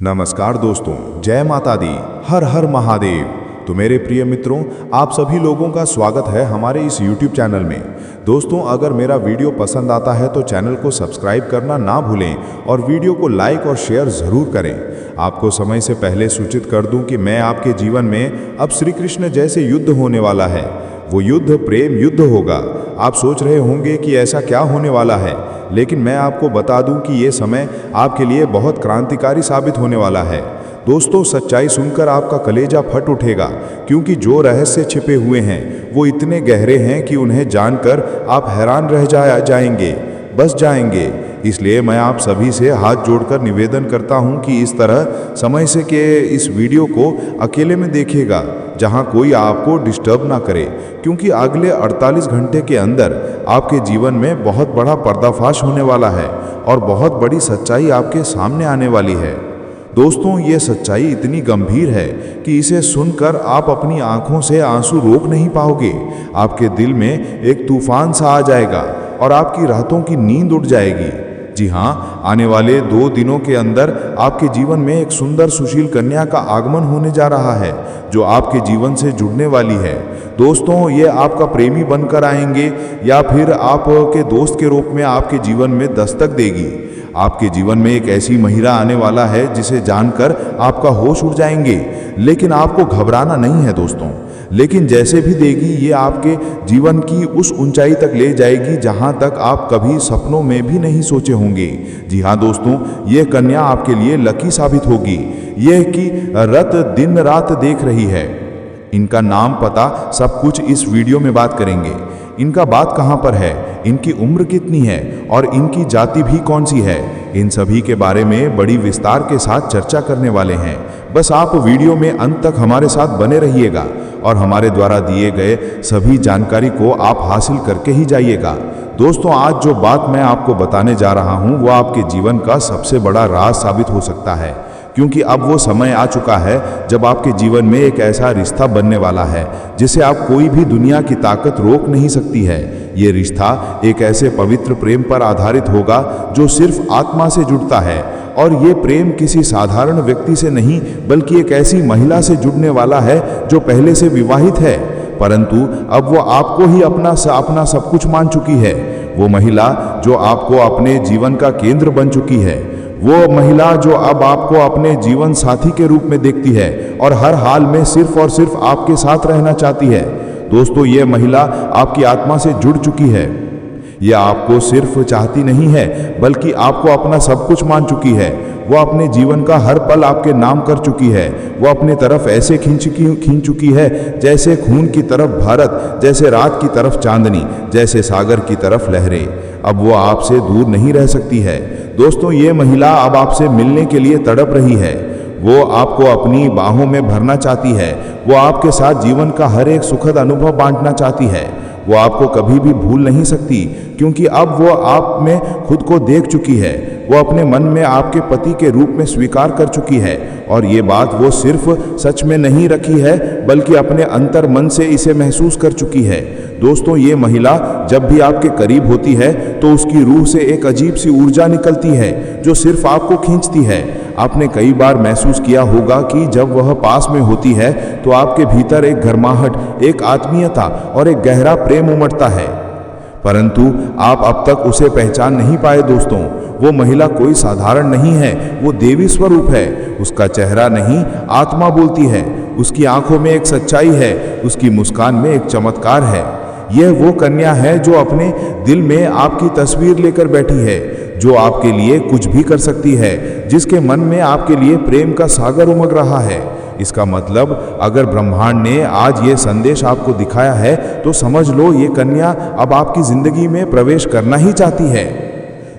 नमस्कार दोस्तों, जय माता दी, हर हर महादेव। तो मेरे प्रिय मित्रों, आप सभी लोगों का स्वागत है हमारे इस YouTube चैनल में। दोस्तों, अगर मेरा वीडियो पसंद आता है तो चैनल को सब्सक्राइब करना ना भूलें और वीडियो को लाइक और शेयर ज़रूर करें। आपको समय से पहले सूचित कर दूं कि मैं आपके जीवन में अब श्री कृष्ण जैसे युद्ध होने वाला है। वो युद्ध प्रेम युद्ध होगा। आप सोच रहे होंगे कि ऐसा क्या होने वाला है, लेकिन मैं आपको बता दूं कि ये समय आपके लिए बहुत क्रांतिकारी साबित होने वाला है। दोस्तों, सच्चाई सुनकर आपका कलेजा फट उठेगा, क्योंकि जो रहस्य छिपे हुए हैं वो इतने गहरे हैं कि उन्हें जानकर आप हैरान रह जाएंगे, बस जाएंगे। इसलिए मैं आप सभी से हाथ जोड़कर निवेदन करता हूं कि इस तरह समय से के इस वीडियो को अकेले में देखिएगा, जहां कोई आपको डिस्टर्ब ना करे, क्योंकि अगले 48 घंटे के अंदर आपके जीवन में बहुत बड़ा पर्दाफाश होने वाला है और बहुत बड़ी सच्चाई आपके सामने आने वाली है। दोस्तों, ये सच्चाई इतनी गंभीर है कि इसे सुनकर आप अपनी आंखों से आंसू रोक नहीं पाओगे। आपके दिल में एक तूफान सा आ जाएगा और आपकी रातों की नींद उड़ जाएगी। जी हाँ, आने वाले 2 दिनों के अंदर आपके जीवन में एक सुंदर सुशील कन्या का आगमन होने जा रहा है, जो आपके जीवन से जुड़ने वाली है। दोस्तों, ये आपका प्रेमी बनकर आएंगे या फिर आपके दोस्त के रूप में आपके जीवन में दस्तक देगी। आपके जीवन में एक ऐसी महिला आने वाला है जिसे जानकर आपका होश उड़ जाएंगे, लेकिन आपको घबराना नहीं है दोस्तों। लेकिन जैसे भी देगी, ये आपके जीवन की उस ऊंचाई तक ले जाएगी जहां तक आप कभी सपनों में भी नहीं सोचे होंगे। जी हाँ दोस्तों, ये कन्या आपके लिए लकी साबित होगी। यह कि रत दिन रात देख रही है। इनका नाम, पता, सब कुछ इस वीडियो में बात करेंगे। इनका बात कहाँ पर है, इनकी उम्र कितनी है और इनकी जाति भी कौन सी है, इन सभी के बारे में बड़ी विस्तार के साथ चर्चा करने वाले हैं। बस आप वीडियो में अंत तक हमारे साथ बने रहिएगा और हमारे द्वारा दिए गए सभी जानकारी को आप हासिल करके ही जाइएगा। दोस्तों, आज जो बात मैं आपको बताने जा रहा हूँ वो आपके जीवन का सबसे बड़ा राज साबित हो सकता है, क्योंकि अब वो समय आ चुका है जब आपके जीवन में एक ऐसा रिश्ता बनने वाला है जिसे आप कोई भी दुनिया की ताकत रोक नहीं सकती है। ये रिश्ता एक ऐसे पवित्र प्रेम पर आधारित होगा जो सिर्फ आत्मा से जुड़ता है, और ये प्रेम किसी साधारण व्यक्ति से नहीं बल्कि एक ऐसी महिला से जुड़ने वाला है जो पहले से विवाहित है, परंतु अब वो आपको ही अपना सब कुछ मान चुकी है। वो महिला जो आपको अपने जीवन का केंद्र बन चुकी है, वो महिला जो अब आपको अपने जीवन साथी के रूप में देखती है और हर हाल में सिर्फ और सिर्फ आपके साथ रहना चाहती है। दोस्तों, ये महिला आपकी आत्मा से जुड़ चुकी है। यह आपको सिर्फ चाहती नहीं है बल्कि आपको अपना सब कुछ मान चुकी है। वो अपने जीवन का हर पल आपके नाम कर चुकी है। वो अपने तरफ ऐसे खींच चुकी है जैसे खून की तरफ भारत, जैसे रात की तरफ चांदनी, जैसे सागर की तरफ लहरें। अब वो आपसे दूर नहीं रह सकती है। दोस्तों, ये महिला अब आपसे मिलने के लिए तड़प रही है। वो आपको अपनी बाहों में भरना चाहती है। वो आपके साथ जीवन का हर एक सुखद अनुभव बांटना चाहती है। वो आपको कभी भी भूल नहीं सकती, क्योंकि अब वो आप में खुद को देख चुकी है। वो अपने मन में आपके पति के रूप में स्वीकार कर चुकी है, और ये बात वो सिर्फ सच में नहीं रखी है बल्कि अपने अंतर मन से इसे महसूस कर चुकी है। दोस्तों, ये महिला जब भी आपके करीब होती है तो उसकी रूह से एक अजीब सी ऊर्जा निकलती है जो सिर्फ आपको खींचती है। आपने कई बार महसूस किया होगा कि जब वह पास में होती है तो आपके भीतर एक गर्माहट, एक आत्मीयता और एक गहरा प्रेम उमड़ता है, परंतु आप अब तक उसे पहचान नहीं पाए। दोस्तों, वो महिला कोई साधारण नहीं है, वो देवी स्वरूप है। उसका चेहरा नहीं, आत्मा बोलती है। उसकी आंखों में एक सच्चाई है, उसकी मुस्कान में एक चमत्कार है। यह वो कन्या है जो अपने दिल में आपकी तस्वीर लेकर बैठी है, जो आपके लिए कुछ भी कर सकती है, जिसके मन में आपके लिए प्रेम का सागर उमड़ रहा है। इसका मतलब, अगर ब्रह्मांड ने आज ये संदेश आपको दिखाया है तो समझ लो ये कन्या अब आपकी जिंदगी में प्रवेश करना ही चाहती है।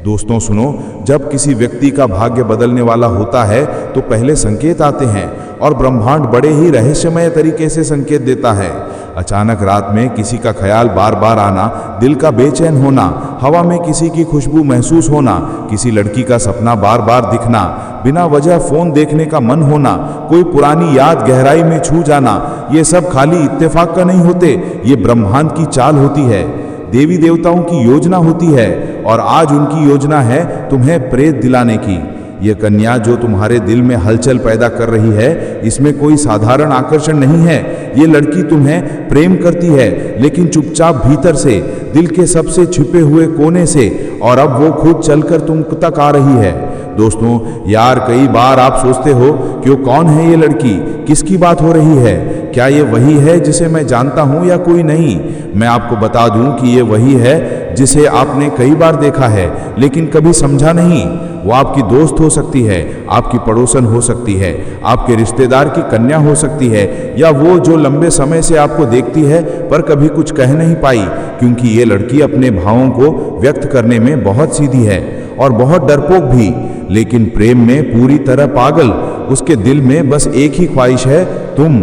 दोस्तों सुनो, जब किसी व्यक्ति का भाग्य बदलने वाला होता है तो पहले संकेत आते हैं, और ब्रह्मांड बड़े ही रहस्यमय तरीके से संकेत देता है। अचानक रात में किसी का ख्याल बार बार आना, दिल का बेचैन होना, हवा में किसी की खुशबू महसूस होना, किसी लड़की का सपना बार बार दिखना, बिना वजह फोन देखने का मन होना, कोई पुरानी याद गहराई में छू जाना, ये सब खाली इत्तेफाक का नहीं होते। ये ब्रह्मांड की चाल होती है, देवी देवताओं की योजना होती है, और आज उनकी योजना है तुम्हें प्रेत दिलाने की। ये कन्या जो तुम्हारे दिल में हलचल पैदा कर रही है, इसमें कोई साधारण आकर्षण नहीं है। ये लड़की तुम्हें प्रेम करती है, लेकिन चुपचाप भीतर से, दिल के सबसे छिपे हुए कोने से, और अब वो खुद चलकर तुम तक आ रही है। दोस्तों यार, कई बार आप सोचते हो कि वो कौन है ये लड़की, किसकी बात हो रही है, क्या ये वही है जिसे मैं जानता हूँ या कोई नहीं। मैं आपको बता दूं कि ये वही है जिसे आपने कई बार देखा है लेकिन कभी समझा नहीं। वो आपकी दोस्त हो सकती है, आपकी पड़ोसन हो सकती है, आपके रिश्तेदार की कन्या हो सकती है, या वो जो लंबे समय से आपको देखती है पर कभी कुछ कह नहीं पाई, क्योंकि ये लड़की अपने भावों को व्यक्त करने में बहुत सीधी है और बहुत डरपोक भी, लेकिन प्रेम में पूरी तरह पागल। उसके दिल में बस एक ही ख्वाहिश है, तुम।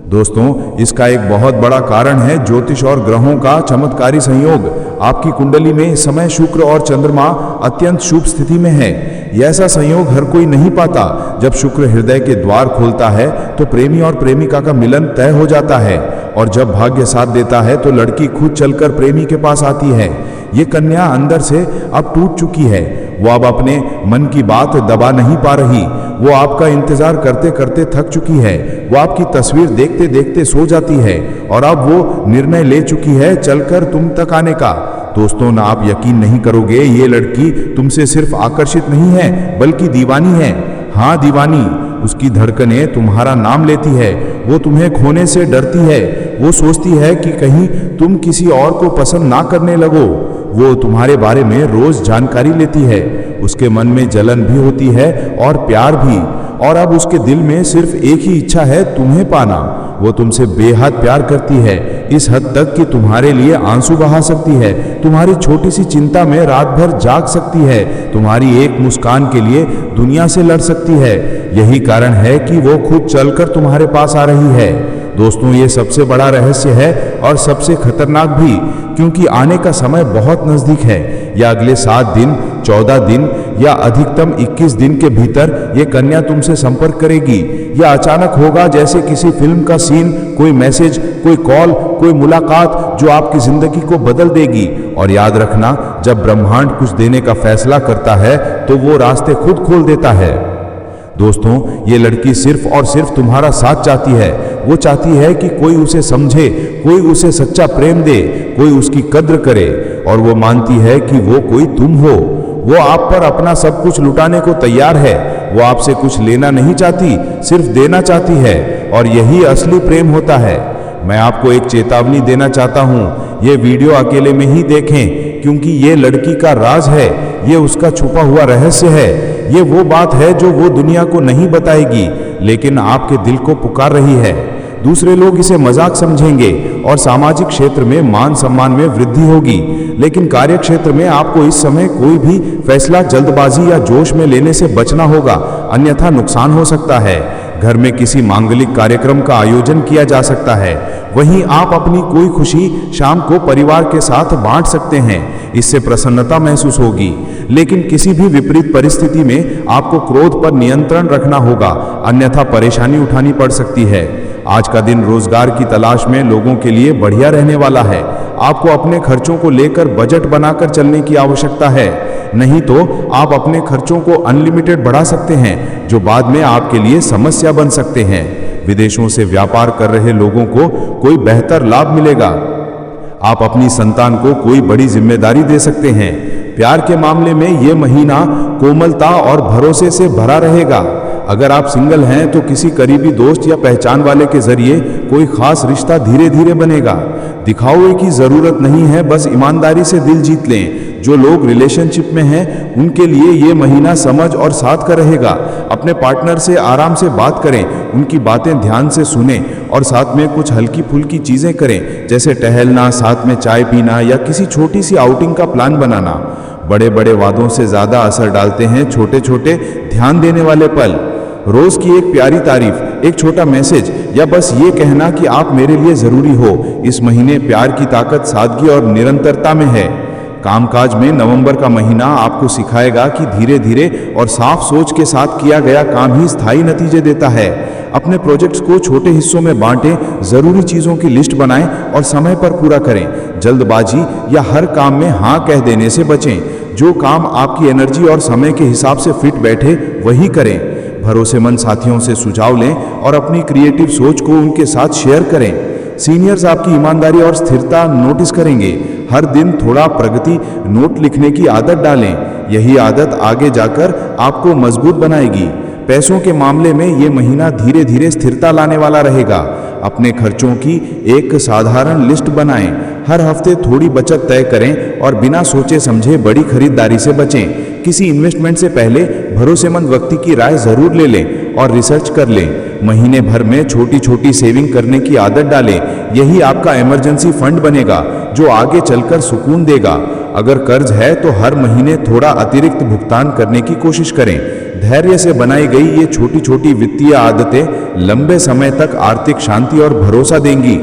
दोस्तों, इसका एक बहुत बड़ा कारण है ज्योतिष और ग्रहों का चमत्कारी संयोग। आपकी कुंडली में इस समय शुक्र और चंद्रमा अत्यंत शुभ स्थिति में है। यह ऐसा संयोग हर कोई नहीं पाता। जब शुक्र हृदय के द्वार खोलता है तो प्रेमी और प्रेमिका का मिलन तय हो जाता है, और जब भाग्य साथ देता है तो लड़की खुद चलकर प्रेमी के पास आती है। ये कन्या अंदर से अब टूट चुकी है। वो अब अपने मन की बात दबा नहीं पा रही। वो आपका इंतजार करते करते थक चुकी है। वो आपकी तस्वीर देखते देखते सो जाती है, और अब वो निर्णय ले चुकी है चलकर तुम तक आने का। दोस्तों, ना आप यकीन नहीं करोगे, ये लड़की तुमसे सिर्फ आकर्षित नहीं है बल्कि दीवानी है। हाँ, दीवानी। उसकी धड़कनें तुम्हारा नाम लेती है। वो तुम्हें खोने से डरती है। वो सोचती है कि कहीं तुम किसी और को पसंद ना करने लगो। वो तुम्हारे बारे में रोज जानकारी लेती है। उसके मन में जलन भी होती है और प्यार भी, और अब उसके दिल में सिर्फ एक ही इच्छा है, तुम्हें पाना। वो तुमसे बेहद प्यार करती है, इस हद तक कि तुम्हारे लिए आंसू बहा सकती है, तुम्हारी छोटी सी चिंता में रात भर जाग सकती है, तुम्हारी एक मुस्कान के लिए दुनिया से लड़ सकती है। यही कारण है कि वो खुद चलकर तुम्हारे पास आ रही है। दोस्तों, ये सबसे बड़ा रहस्य है और सबसे खतरनाक भी, क्योंकि आने का समय बहुत नजदीक है। या अगले 7 दिन, 14 दिन या अधिकतम 21 दिन के भीतर ये कन्या तुमसे संपर्क करेगी। या अचानक होगा जैसे किसी फिल्म का सीन, कोई मैसेज, कोई कॉल, कोई मुलाकात जो आपकी जिंदगी को बदल देगी। और याद रखना, जब ब्रह्मांड कुछ देने का फैसला करता है तो वो रास्ते खुद खोल देता है। दोस्तों, ये लड़की सिर्फ और सिर्फ तुम्हारा साथ चाहती है। वो चाहती है कि कोई उसे समझे, कोई उसे सच्चा प्रेम दे, कोई उसकी कद्र करे, और वो मानती है कि वो कोई तुम हो। वो आप पर अपना सब कुछ लुटाने को तैयार है। वो आपसे कुछ लेना नहीं चाहती, सिर्फ देना चाहती है, और यही असली प्रेम होता है। मैं आपको एक चेतावनी देना चाहता हूँ, ये वीडियो अकेले में ही देखें, क्योंकि ये लड़की का राज है, ये उसका छुपा हुआ रहस्य है। ये वो बात है जो वो दुनिया को नहीं बताएगी, लेकिन आपके दिल को पुकार रही है। दूसरे लोग इसे मजाक समझेंगे और सामाजिक क्षेत्र में मान सम्मान में वृद्धि होगी, लेकिन कार्य क्षेत्र में आपको इस समय कोई भी फैसला जल्दबाजी या जोश में लेने से बचना होगा, अन्यथा नुकसान हो सकता है। घर में किसी मांगलिक कार्यक्रम का आयोजन किया जा सकता है, वहीं आप अपनी कोई खुशी शाम को परिवार के साथ बांट सकते हैं। इससे प्रसन्नता महसूस होगी, लेकिन किसी भी विपरीत परिस्थिति में आपको क्रोध पर नियंत्रण रखना होगा, अन्यथा परेशानी उठानी पड़ सकती है। आज का दिन रोजगार की तलाश में लोगों के लिए बढ़िया रहने वाला है। आपको अपने खर्चों को लेकर बजट बनाकर चलने की आवश्यकता है, नहीं तो आप अपने खर्चों को अनलिमिटेड बढ़ा सकते हैं, जो बाद में आपके लिए समस्या बन सकते हैं। विदेशों से व्यापार कर रहे लोगों को कोई बेहतर लाभ मिलेगा। आप अपनी संतान को कोई बड़ी जिम्मेदारी दे सकते हैं। प्यार के मामले में ये महीना कोमलता और भरोसे से भरा रहेगा। अगर आप सिंगल हैं तो किसी करीबी दोस्त या पहचान वाले के जरिए कोई खास रिश्ता धीरे धीरे बनेगा। दिखावे की जरूरत नहीं है, बस ईमानदारी से दिल जीत लें। जो लोग रिलेशनशिप में हैं उनके लिए ये महीना समझ और साथ का रहेगा। अपने पार्टनर से आराम से बात करें, उनकी बातें ध्यान से सुनें और साथ में कुछ हल्की फुल्की चीजें करें, जैसे टहलना, साथ में चाय पीना या किसी छोटी सी आउटिंग का प्लान बनाना। बड़े बड़े वादों से ज्यादा असर डालते हैं छोटे छोटे ध्यान देने वाले पल। रोज की एक प्यारी तारीफ, एक छोटा मैसेज, या बस ये कहना कि आप मेरे लिए जरूरी हो। इस महीने प्यार की ताकत सादगी और निरंतरता में है। कामकाज में नवंबर का महीना आपको सिखाएगा कि धीरे धीरे और साफ सोच के साथ किया गया काम ही स्थायी नतीजे देता है। अपने प्रोजेक्ट्स को छोटे हिस्सों में बांटें, जरूरी चीजों की लिस्ट बनाएं और समय पर पूरा करें। जल्दबाजी या हर काम में हाँ कह देने से बचें। जो काम आपकी एनर्जी और समय के हिसाब से फिट बैठे वही करें। भरोसेमंद साथियों से सुझाव लें और अपनी क्रिएटिव सोच को उनके साथ शेयर करें। सीनियर्स आपकी ईमानदारी और स्थिरता नोटिस करेंगे। हर दिन थोड़ा प्रगति नोट लिखने की आदत डालें। यही आदत आगे जाकर आपको मजबूत बनाएगी। पैसों के मामले में ये महीना धीरे धीरे स्थिरता लाने वाला रहेगा। अपने खर्चों की एक साधारण लिस्ट बनाएं। हर हफ्ते थोड़ी बचत तय करें और बिना सोचे समझे बड़ी खरीदारी से बचें। किसी इन्वेस्टमेंट से पहले भरोसेमंद व्यक्ति की राय जरूर ले लें और रिसर्च कर लें। महीने भर में छोटी छोटी सेविंग करने की आदत डालें। यही आपका इमरजेंसी फंड बनेगा जो आगे चलकर सुकून देगा। अगर कर्ज है तो हर महीने थोड़ा अतिरिक्त भुगतान करने की कोशिश करें। धैर्य से बनाई गई ये छोटी छोटी वित्तीय आदतें लंबे समय तक आर्थिक शांति और भरोसा देंगी।